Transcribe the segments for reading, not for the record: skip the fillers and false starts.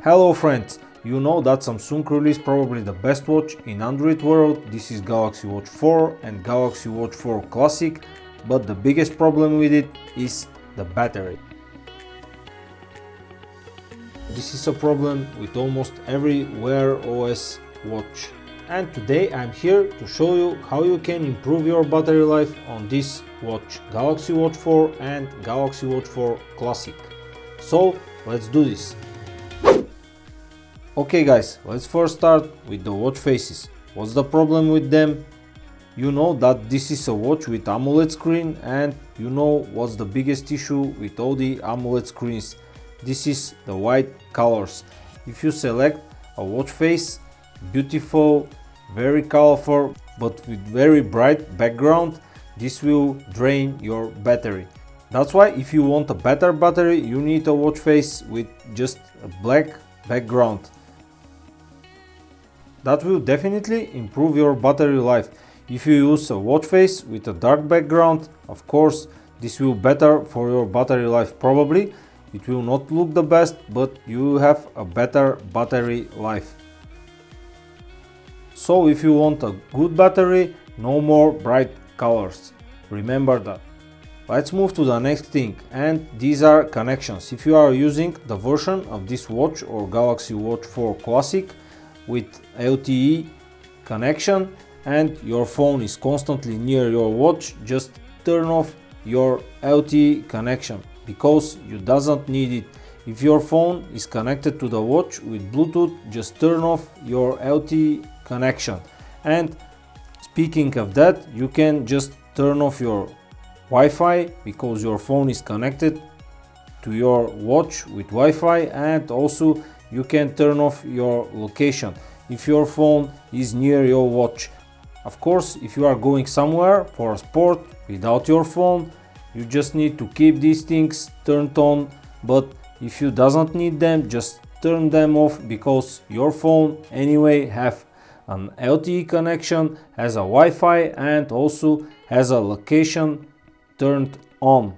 Hello friends, you know that Samsung released probably the best watch in Android world. This is Galaxy Watch 4 and Galaxy Watch 4 Classic, but the biggest problem with it is the battery. This is a problem with almost every Wear OS watch. And today I'm here to show you how you can improve your battery life on this watch, Galaxy Watch 4 and Galaxy Watch 4 Classic. So let's do this. Okay guys, let's first start with the watch faces. What's the problem with them? You know that this is a watch with AMOLED screen, and you know what's the biggest issue with all the AMOLED screens. This is the white colors. If you select a watch face, beautiful, very colorful, but with very bright background, this will drain your battery. That's why if you want a better battery, you need a watch face with just a black background. That will definitely improve your battery life. If you use a watch face with a dark background, of course, this will better for your battery life probably. It will not look the best, but you have a better battery life. So if you want a good battery, no more bright colors. Remember that. Let's move to the next thing, and these are connections. If you are using the version of this watch or Galaxy Watch 4 Classic with LTE connection and your phone is constantly near your watch, just turn off your LTE connection because you doesn't need it. If your phone is connected to the watch with Bluetooth, just turn off your LTE connection. And speaking of that, you can just turn off your Wi-Fi because your phone is connected to your watch with Wi-Fi, and also you can turn off your location if your phone is near your watch. Of course, if you are going somewhere for a sport without your phone, you just need to keep these things turned on, but if you doesn't need them, just turn them off because your phone anyway have an LTE connection, has a Wi-Fi, and also has a location turned on.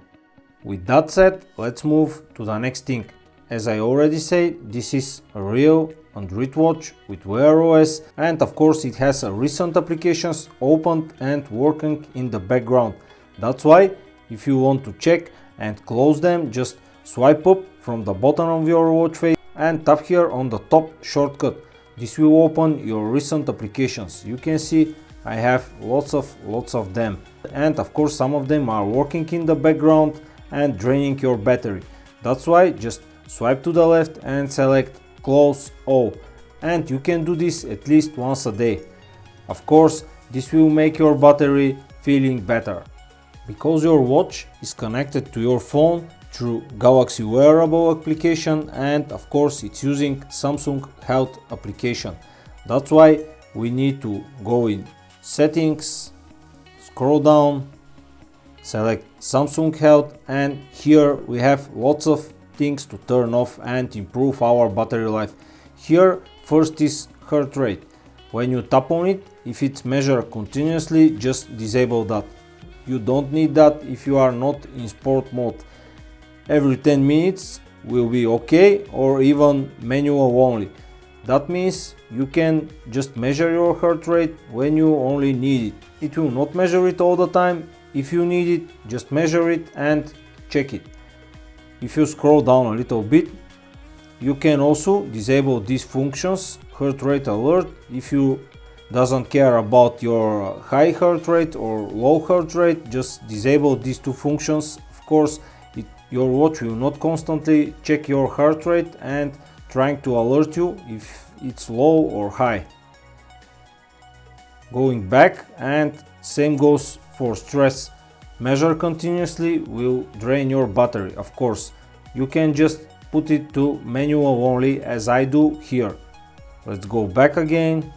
With that said, let's move to the next thing. As I already said, this is a real Android watch with Wear OS, and of course it has a recent applications opened and working in the background. That's why if you want to check and close them, just swipe up from the bottom of your watch face and tap here on the top shortcut. This will open your recent applications. You can see I have lots of them, and of course some of them are working in the background and draining your battery. That's why just swipe to the left and select close all, and you can do this at least once a day. Of course, this will make your battery feeling better because your watch is connected to your phone through Galaxy Wearable application, and of course it's using Samsung Health application. That's why we need to go in settings, scroll down, select Samsung Health, and here we have lots of things to turn off and improve our battery life. Here first is heart rate. When you tap on it, if it's measured continuously, just disable that. You don't need that if you are not in sport mode. Every 10 minutes will be okay, or even manual only. That means you can just measure your heart rate when you only need it. It will not measure it all the time. If you need it, just measure it and check it. If you scroll down a little bit, you can also disable these functions, heart rate alert. If you doesn't care about your high heart rate or low heart rate, just disable these two functions. Of course, your watch will not constantly check your heart rate and trying to alert you if it's low or high. Going back, and same goes for stress. Measure continuously will drain your battery. Of course, you can just put it to manual only as I do here. Let's go back again.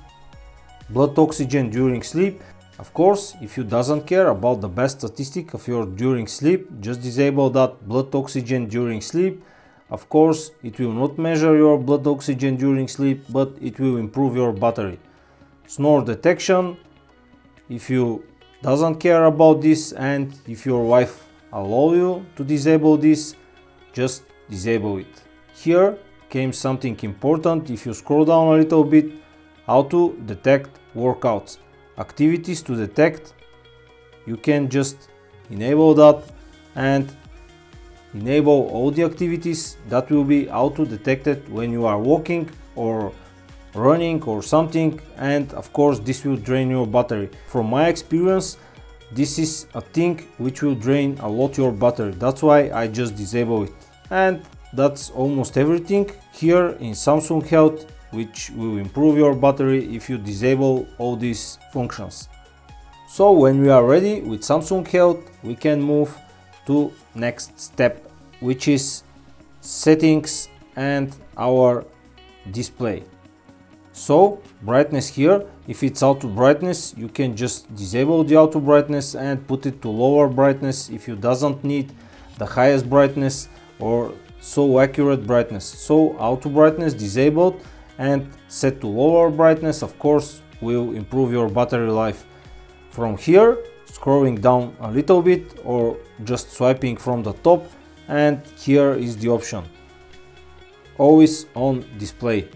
Blood oxygen during sleep. Of course, if you doesn't care about the best statistic of your during sleep, just disable that blood oxygen during sleep. Of course, it will not measure your blood oxygen during sleep, but it will improve your battery. Snore detection. If you doesn't care about this, and if your wife allow you to disable this, just disable it. Here came something important. If you scroll down a little bit, how to detect workouts, activities to detect. You can just enable that and enable all the activities that will be auto detected when you are walking or running or something, and of course this will drain your battery. From my experience, this is a thing which will drain a lot your battery. That's why I just disable it. And that's almost everything here in Samsung Health, which will improve your battery if you disable all these functions. So when we are ready with Samsung Health, we can move to next step, which is settings and our display. So brightness here, if it's auto brightness, you can just disable the auto brightness and put it to lower brightness if you doesn't need the highest brightness or so accurate brightness. So auto brightness disabled and set to lower brightness, of course, will improve your battery life. From here, scrolling down a little bit or just swiping from the top, and here is the option, always on display.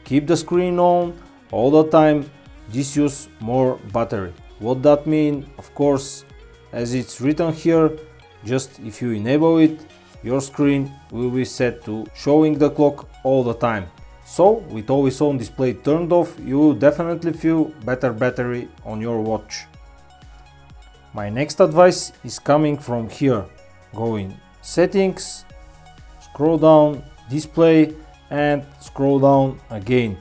Keep the screen on all the time. This use more battery. What that mean? Of course, as it's written here, just if you enable it, your screen will be set to showing the clock all the time. So with always on display turned off, you will definitely feel better battery on your watch. My next advice is coming from here. Go in settings, scroll down, display, and scroll down again.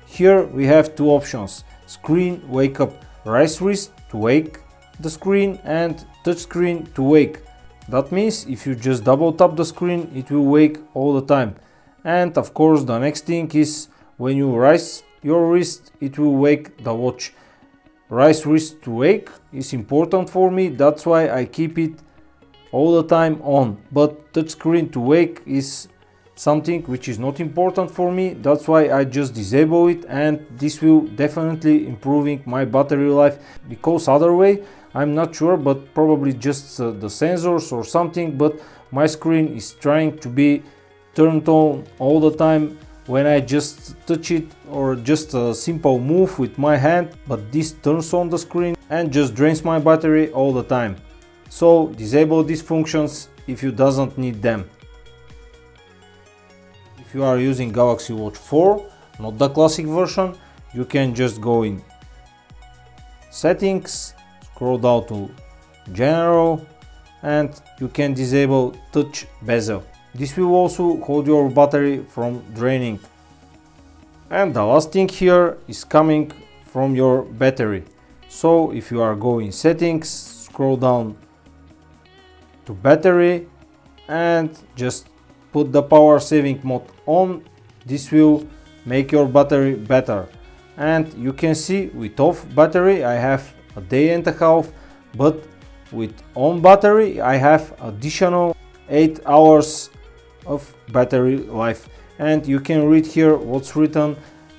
Here we have two options: screen wake up, raise wrist to wake the screen and touch screen to wake. That means if you just double tap the screen, it will wake all the time. And of course the next thing is when you raise your wrist, it will wake the watch. Raise wrist to wake is important for me, that's why I keep it all the time on. But touch screen to wake is something which is not important for me, that's why I just disable it, and this will definitely improving my battery life, because other way I'm not sure, but probably just the sensors or something, but my screen is trying to be turned on all the time when I just touch it or just a simple move with my hand, but this turns on the screen and just drains my battery all the time. So disable these functions if you doesn't need them. If you are using Galaxy Watch 4, not the classic version, you can just go in settings, scroll down to general, and you can disable touch bezel. This will also hold your battery from draining. And the last thing here is coming from your battery. So if you are going settings, scroll down to battery and just put the power saving mode on. This will make your battery better. And you can see with off battery I have a day and a half, but with on battery I have additional 8 hours of battery life. And you can read here what's written,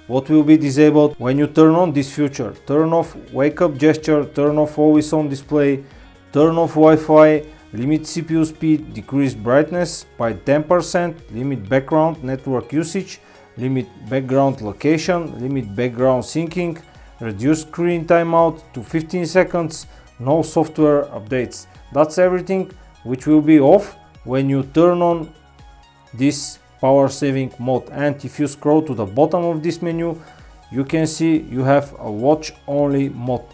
what will be disabled when you turn on this feature: turn off wake up gesture, turn off always on display, turn off Wi-Fi, limit CPU speed, decrease brightness by 10%, limit background network usage, limit background location, limit background syncing, reduce screen timeout to 15 seconds, no software updates. That's everything which will be off when you turn on this power saving mode. And if you scroll to the bottom of this menu, you can see you have a watch only mode,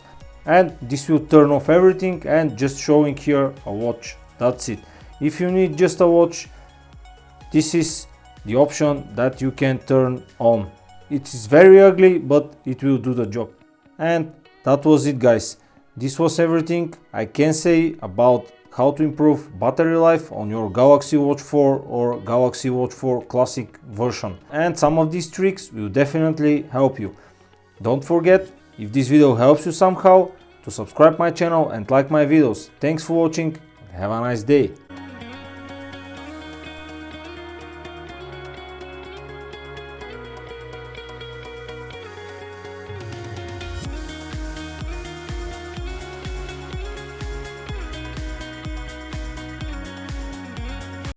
and this will turn off everything and just showing here a watch. That's it. If you need just a watch, this is the option that you can turn on. It is very ugly, but it will do the job. And that was it, guys. This was everything I can say about how to improve battery life on your Galaxy Watch 4 or Galaxy Watch 4 Classic version. And some of these tricks will definitely help you. Don't forget, if this video helps you somehow, to subscribe my channel and like my videos. Thanks for watching. Have a nice day.